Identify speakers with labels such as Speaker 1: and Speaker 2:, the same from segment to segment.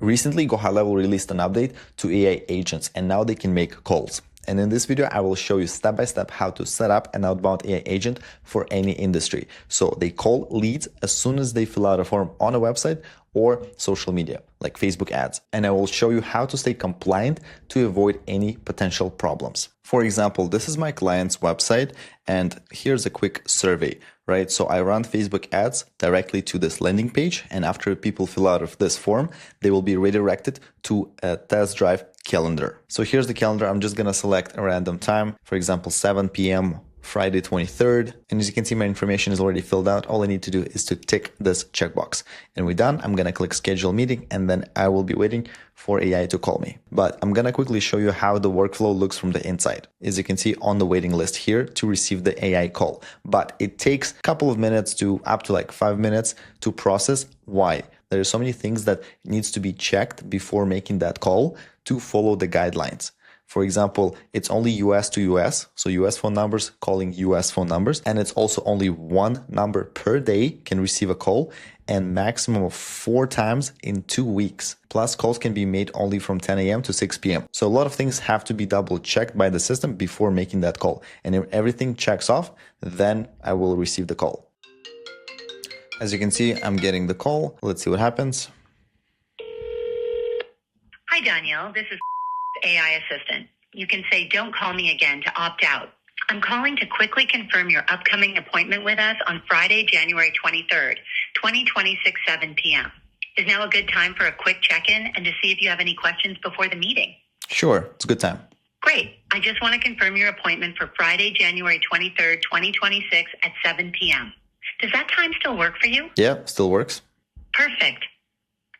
Speaker 1: Recently, GoHighLevel released an update to AI agents, and now they can make calls. And in this video, I will show you step-by-step how to set up an outbound AI agent for any industry. So they call leads as soon as they fill out a form on a website or social media, like Facebook ads. And I will show you how to stay compliant to avoid any potential problems. For example, this is my client's website, and here's a quick survey, right? So I run Facebook ads directly to this landing page, and after people fill out of this form, they will be redirected to a test drive calendar. So here's the calendar. I'm just gonna select a random time, for example, 7 p.m. Friday 23rd. And as you can see, my information is already filled out. All I need to do is to tick this checkbox. And we're done. I'm gonna click schedule meeting, and then I will be waiting for AI to call me. But I'm gonna quickly show you how the workflow looks from the inside. As you can see on the waiting list here to receive the AI call. But it takes a couple of minutes to up to like 5 minutes to process. Why? There are so many things that needs to be checked before making that call to follow the guidelines. For example, it's only US to US, so US phone numbers calling US phone numbers, and it's also only one number per day can receive a call, and maximum of 4 times in 2 weeks. Plus, calls can be made only from 10 a.m. to 6 p.m. So a lot of things have to be double checked by the system before making that call. And if everything checks off, then I will receive the call. As you can see, I'm getting the call. Let's see what happens.
Speaker 2: Hi, Danielle. This is AI assistant. You can say, "Don't call me again" to opt out. I'm calling to quickly confirm your upcoming appointment with us on Friday, January 23rd, 2026, 7 p.m. Is now a good time for a quick check-in and to see if you have any questions before the meeting?
Speaker 1: Sure, it's a good time.
Speaker 2: Great. I just want to confirm your appointment for Friday, January 23rd, 2026 at 7 p.m. Does that time still work for you?
Speaker 1: Yeah, still works.
Speaker 2: Perfect.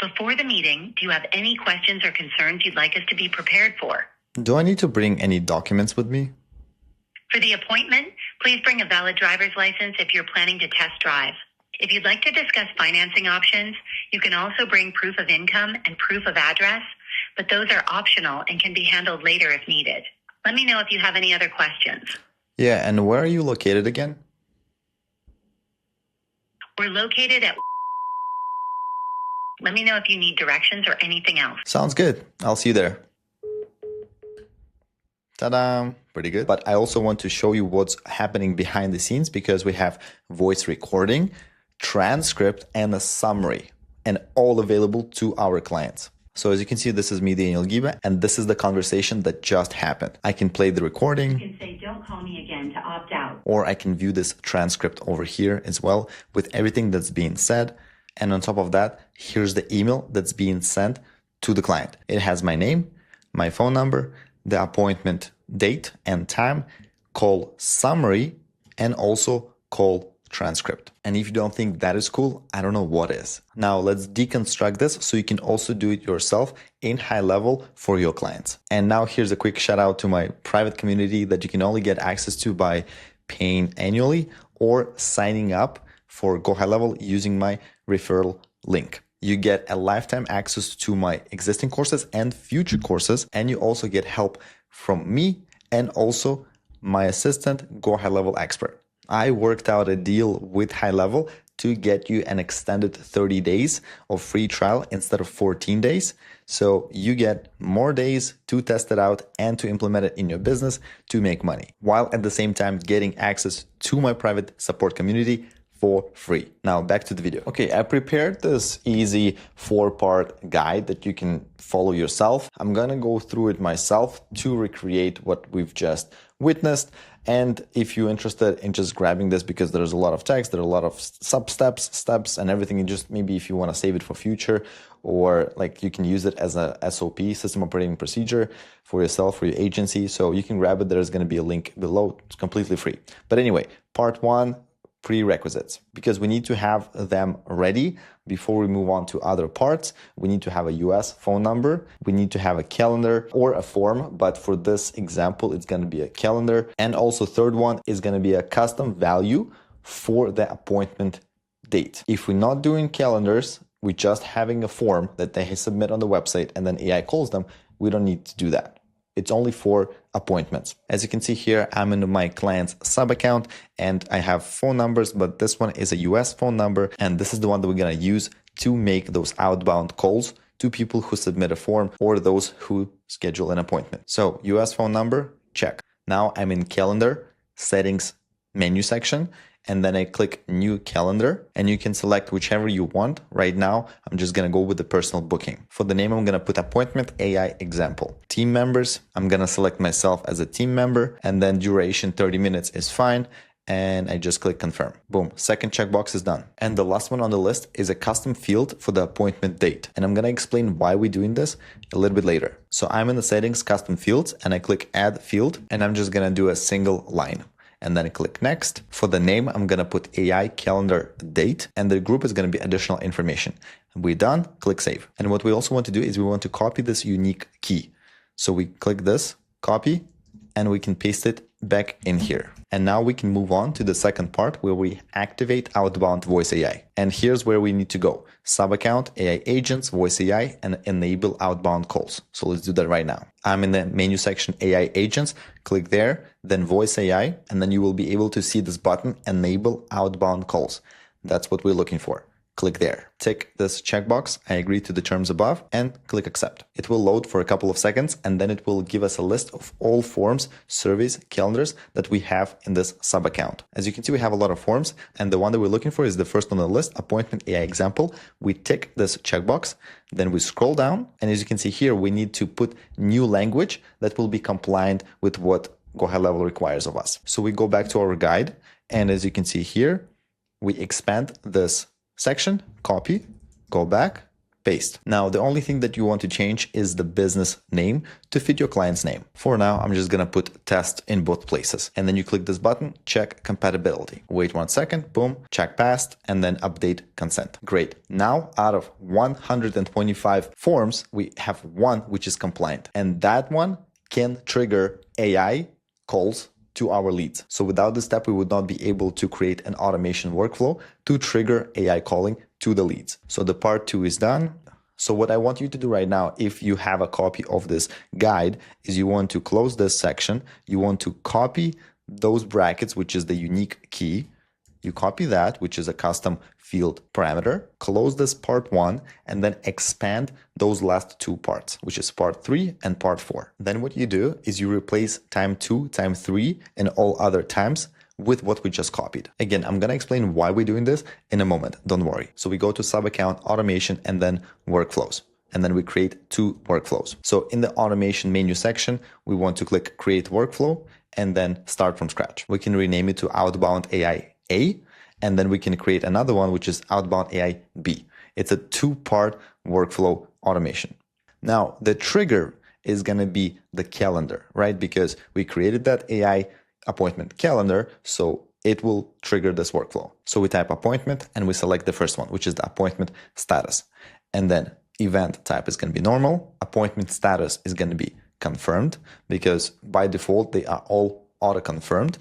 Speaker 2: Before the meeting, do you have any questions or concerns you'd like us to be prepared for?
Speaker 1: Do I need to bring any documents with me?
Speaker 2: For the appointment, please bring a valid driver's license if you're planning to test drive. If you'd like to discuss financing options, you can also bring proof of income and proof of address, but those are optional and can be handled later if needed. Let me know if you have any other questions.
Speaker 1: Yeah, and where are you located again?
Speaker 2: We're located at... Let me know if you need directions or anything else.
Speaker 1: Sounds good. I'll see you there. Ta-da! Pretty good. But I also want to show you what's happening behind the scenes, because we have voice recording, transcript, and a summary, and all available to our clients. So as you can see, this is me, Daniel Giba, and this is the conversation that just happened. I can play the recording.
Speaker 2: You can say, "Don't call me again" to opt out.
Speaker 1: Or I can view this transcript over here as well with everything that's being said. And on top of that, here's the email that's being sent to the client. It has my name, my phone number, the appointment date and time, call summary, and also call transcript. And if you don't think that is cool, I don't know what is. Now let's deconstruct this so you can also do it yourself in GoHighLevel for your clients. And now here's a quick shout out to my private community that you can only get access to by paying annually or signing up for GoHighLevel using my referral link. You get a lifetime access to my existing courses and future courses, and you also get help from me and also my assistant, GoHighLevel expert. I worked out a deal with GoHighLevel to get you an extended 30 days of free trial instead of 14 days. So you get more days to test it out and to implement it in your business to make money, while at the same time getting access to my private support community for free. Now back to the video. Okay, I prepared this easy 4-part guide that you can follow yourself. I'm gonna go through it myself to recreate what we've just witnessed. And if you're interested in just grabbing this, because there's a lot of text, there are a lot of steps, and everything, and just maybe if you want to save it for future, or like you can use it as a SOP, system operating procedure, for yourself, for your agency. So you can grab it. There's going to be a link below. It's completely free. But anyway, part 1, prerequisites, because we need to have them ready before we move on to other parts. We need to have a US phone number. We need to have a calendar or a form, but for this example, it's going to be a calendar. And also third one is going to be a custom value for the appointment date. If we're not doing calendars, we're just having a form that they submit on the website and then AI calls them, we don't need to do that. It's only for appointments. As you can see here, I'm in my client's sub account and I have phone numbers, but this one is a US phone number. And this is the one that we're going to use to make those outbound calls to people who submit a form or those who schedule an appointment. So US phone number, check. Now I'm in calendar, settings, menu section, and then I click new calendar, and you can select whichever you want. Right now, I'm just gonna go with the personal booking. For the name, I'm gonna put appointment AI example. Team members, I'm gonna select myself as a team member, and then duration 30 minutes is fine. And I just click confirm. Boom, second checkbox is done. And the last one on the list is a custom field for the appointment date. And I'm gonna explain why we're doing this a little bit later. So I'm in the settings, custom fields, and I click add field, and I'm just gonna do a single line. And then I click next. For the name, I'm gonna put AI calendar date, and the group is gonna be additional information. We're done, click save. And what we also want to do is we want to copy this unique key. So we click this, copy, and we can paste it back in here. And now we can move on to the second part where we activate Outbound Voice AI. And here's where we need to go. Sub-account, AI agents, Voice AI, and enable outbound calls. So let's do that right now. I'm in the menu section, AI agents, click there, then Voice AI, and then you will be able to see this button, enable outbound calls. That's what we're looking for. Click there. Tick this checkbox, I agree to the terms above, and click accept. It will load for a couple of seconds, and then it will give us a list of all forms, surveys, calendars that we have in this sub account. As you can see, we have a lot of forms, and the one that we're looking for is the first on the list, appointment AI example. We tick this checkbox, then we scroll down, and as you can see here, we need to put new language that will be compliant with what GoHighLevel requires of us. So we go back to our guide, and as you can see here, we expand this section, copy, go back, paste. Now, the only thing that you want to change is the business name to fit your client's name. For now, I'm just gonna put test in both places. And then you click this button, check compatibility. Wait 1 second, boom, check passed, and then update consent. Great. Now, out of 125 forms, we have one which is compliant. And that one can trigger AI calls to our leads. So without this step, we would not be able to create an automation workflow to trigger AI calling to the leads. So the part 2 is done. So what I want you to do right now, if you have a copy of this guide, is you want to close this section. You want to copy those brackets, which is the unique key. You copy that, which is a custom field parameter, close this part 1, and then expand those last 2 parts, which is part 3 and part 4. Then what you do is you replace time 2, time 3, and all other times with what we just copied. Again, I'm gonna explain why we're doing this in a moment, don't worry. So we go to sub-account, automation, and then workflows. And then we create 2 workflows. So in the automation menu section, we want to click create workflow and then start from scratch. We can rename it to Outbound AI A, and then we can create another one, which is Outbound AI B. It's a 2-part workflow automation. Now, the trigger is going to be the calendar, right? Because we created that AI appointment calendar, so it will trigger this workflow. So we type appointment and we select the first one, which is the appointment status. And then event type is going to be normal. Appointment status is going to be confirmed because by default, they are all auto-confirmed.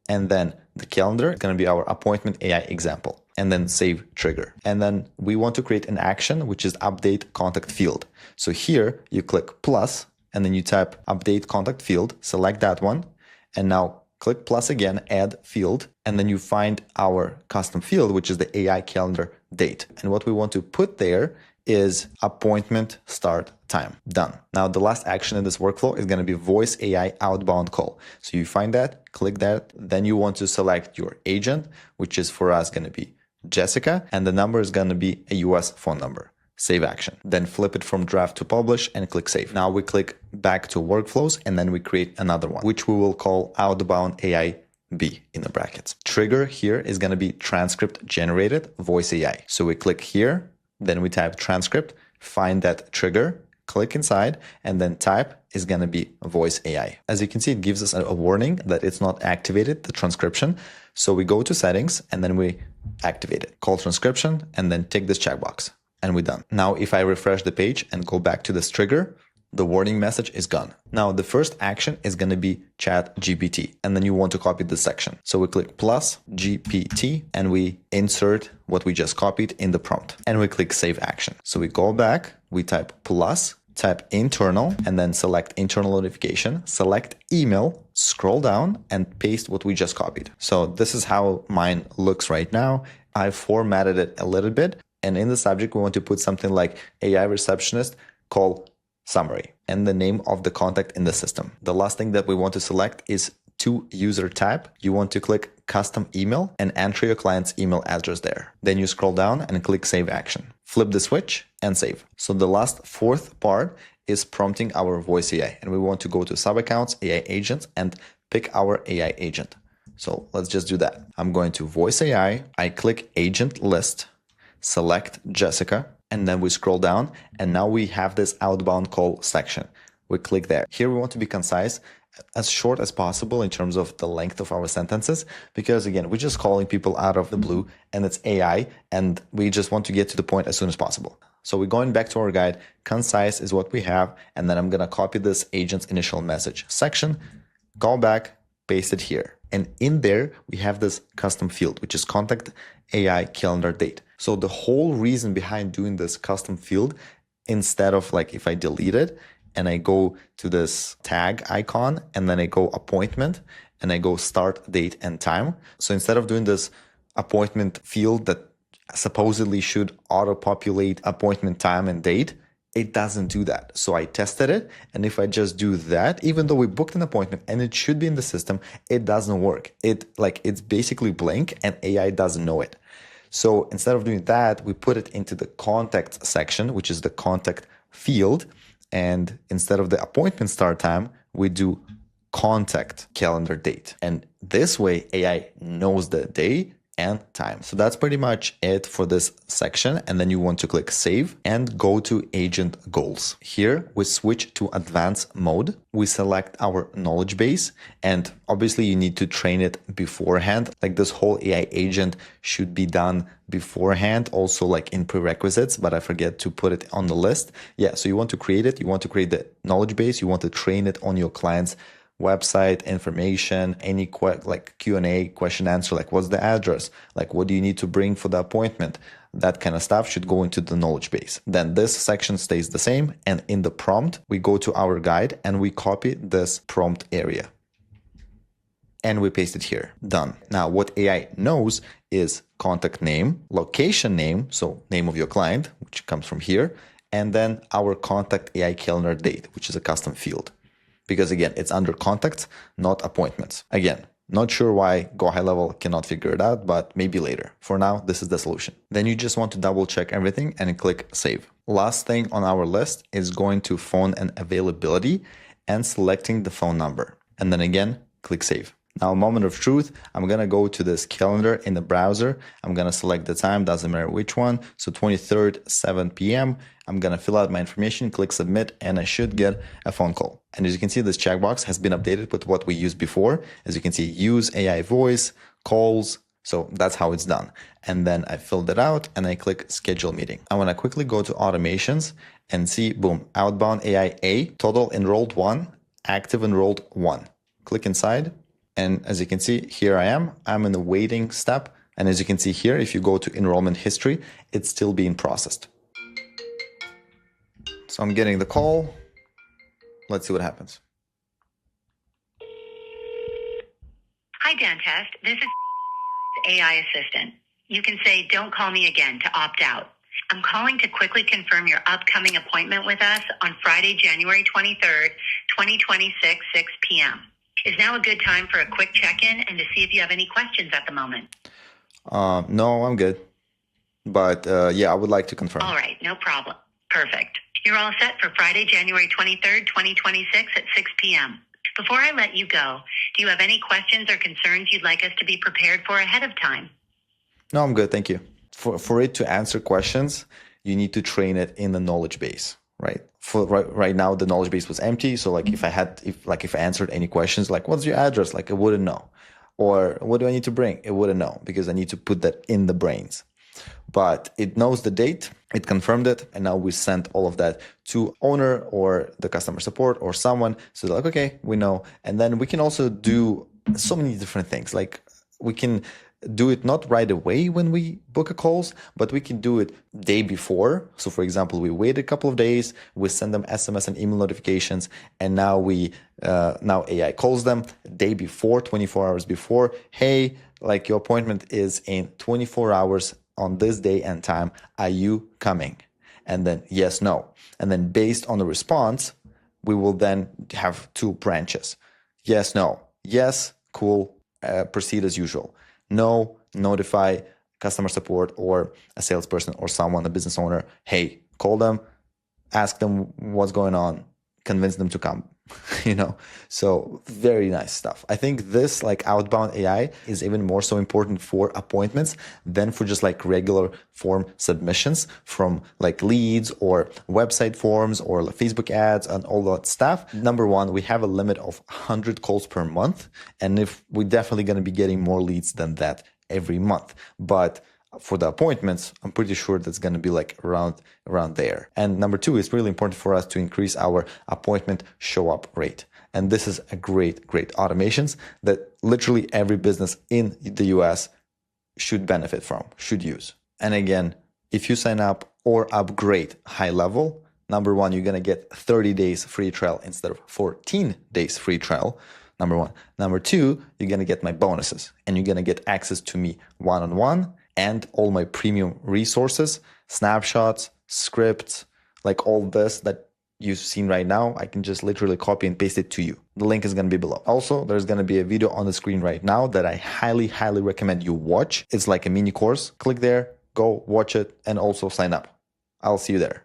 Speaker 1: And then the calendar is going to be our appointment AI example, and then save trigger. And then we want to create an action, which is update contact field. So here you click plus, and then you type update contact field, select that one, and now click plus again, add field, and then you find our custom field, which is the AI calendar date. And what we want to put there is appointment start time. Done. Now the last action in this workflow is going to be voice AI outbound call. So you find that, click that, then you want to select your agent, which is for us going to be Jessica, and the number is going to be a US phone number. Save action. Then flip it from draft to publish and click save. Now we click back to workflows and then we create another one, which we will call Outbound AI B in the brackets. Trigger here is going to be transcript generated voice AI. So we click here, then we type transcript, find that trigger, click inside, and then type is going to be voice AI. As you can see, it gives us a warning that it's not activated, the transcription. So we go to settings and then we activate it. Call transcription and then tick this checkbox and we're done. Now, if I refresh the page and go back to this trigger, the warning message is gone. Now, the first action is going to be chat GPT, and then you want to copy this section. So we click plus GPT and we insert what we just copied in the prompt and we click save action. So we go back, we type plus, type internal, and then select internal notification, select email, scroll down and paste what we just copied. So this is how mine looks right now. I formatted it a little bit. And in the subject, we want to put something like AI receptionist call summary and the name of the contact in the system. The last thing that we want to select is to user type. You want to click custom email and enter your client's email address there. Then you scroll down and click save action. Flip the switch and save. So the last fourth part is prompting our voice AI. And we want to go to sub accounts, AI agents, and pick our AI agent. So let's just do that. I'm going to voice AI. I click agent list, select Jessica, and then we scroll down. And now we have this outbound call section. We click there. Here we want to be concise, as short as possible in terms of the length of our sentences, because again, we're just calling people out of the blue and it's AI and we just want to get to the point as soon as possible. So we're going back to our guide. Concise is what we have. And then I'm going to copy this agent's initial message section, go back, paste it here. And in there, we have this custom field, which is contact AI calendar date. So the whole reason behind doing this custom field, instead of like if I delete it, and I go to this tag icon and then I go appointment and I go start date and time. So instead of doing this appointment field that supposedly should auto-populate appointment time and date, it doesn't do that. So I tested it. And if I just do that, even though we booked an appointment and it should be in the system, it doesn't work. It's basically blank and AI doesn't know it. So instead of doing that, we put it into the contact section, which is the contact field. And instead of the appointment start time, we do contact calendar date. And this way, AI knows the day and time. So that's pretty much it for this section. And then you want to click save and go to agent goals. Here we switch to advanced mode. We select our knowledge base, and obviously you need to train it beforehand. Like this whole AI agent should be done beforehand, also like in prerequisites, but I forget to put it on the list. Yeah, so you want to create it. You want to create the knowledge base. You want to train it on your client's website information, any like Q&A, question answer, like what's the address, like what do you need to bring for the appointment, that kind of stuff should go into the knowledge base. Then this section stays the same, and in the prompt we go to our guide and we copy this prompt area and we paste it here. Done. Now what AI knows is contact name, location name, so name of your client, which comes from here, and then our contact AI calendar date, which is a custom field. Because again, it's under contacts, not appointments. Again, not sure why GoHighLevel cannot figure it out, but maybe later. For now, this is the solution. Then you just want to double check everything and click save. Last thing on our list is going to phone and availability and selecting the phone number. And then again, click save. Now, moment of truth, I'm going to go to this calendar in the browser. I'm going to select the time, doesn't matter which one. So 23rd, 7 p.m. I'm going to fill out my information, click submit, and I should get a phone call. And as you can see, this checkbox has been updated with what we used before. As you can see, use AI voice, calls. So that's how it's done. And then I filled it out and I click schedule meeting. I want to quickly go to automations and see, boom, outbound AI A, total enrolled 1, active enrolled 1. Click inside. And as you can see, here I'm in the waiting step. And as you can see here, if you go to enrollment history, it's still being processed. So I'm getting the call. Let's see what happens.
Speaker 2: Hi, Dentist. This is AI assistant. You can say, don't call me again to opt out. I'm calling to quickly confirm your upcoming appointment with us on Friday, January 23rd, 2026, 6 p.m. Is now a good time for a quick check-in and to see if you have any questions at the moment?
Speaker 1: No, I'm good. But yeah, I would like to confirm.
Speaker 2: All right, no problem. Perfect. You're all set for Friday, January 23rd, 2026 at 6 p.m. Before I let you go, do you have any questions or concerns you'd like us to be prepared for ahead of time?
Speaker 1: No, I'm good. Thank you. For it to answer questions, you need to train it in the knowledge base, right? For right now, the knowledge base was empty. So like if I answered any questions, like what's your address? Like it wouldn't know. Or what do I need to bring? It wouldn't know because I need to put that in the brains. But it knows the date, it confirmed it, and now we sent all of that to owner or the customer support or someone. So they're like, okay, we know. And then we can also do so many different things. Like we can do it not right away when we book a calls, but we can do it day before. So for example, we wait a couple of days, we send them SMS and email notifications, and now now AI calls them day before, 24 hours before. Hey, like your appointment is in 24 hours on this day and time. Are you coming? And then yes, no. And then based on the response, we will then have 2 branches. Yes, no. Yes, cool, proceed as usual. No, notify customer support or a salesperson or someone, a business owner. Hey, call them, ask them what's going on, convince them to come. So very nice stuff. I think this like outbound AI is even more so important for appointments than for just like regular form submissions from like leads or website forms or Facebook ads and all that stuff. Number one, we have a limit of 100 calls per month. And if we're definitely going to be getting more leads than that every month, but for the appointments, I'm pretty sure that's going to be like around there. And number 2, it's really important for us to increase our appointment show up rate. And this is a great automations that literally every business in the US should benefit from, should use. And again, if you sign up or upgrade high level, number 1, you're going to get 30 days free trial instead of 14 days free trial. Number 1. Number 2, you're going to get my bonuses and you're going to get access to me one-on-one and all my premium resources, snapshots, scripts, like all this that you've seen right now. I can just literally copy and paste it to you. The link is going to be below. Also, there's going to be a video on the screen right now that I highly recommend you watch. It's like a mini course. Click there, go watch it, and also sign up. I'll see you there.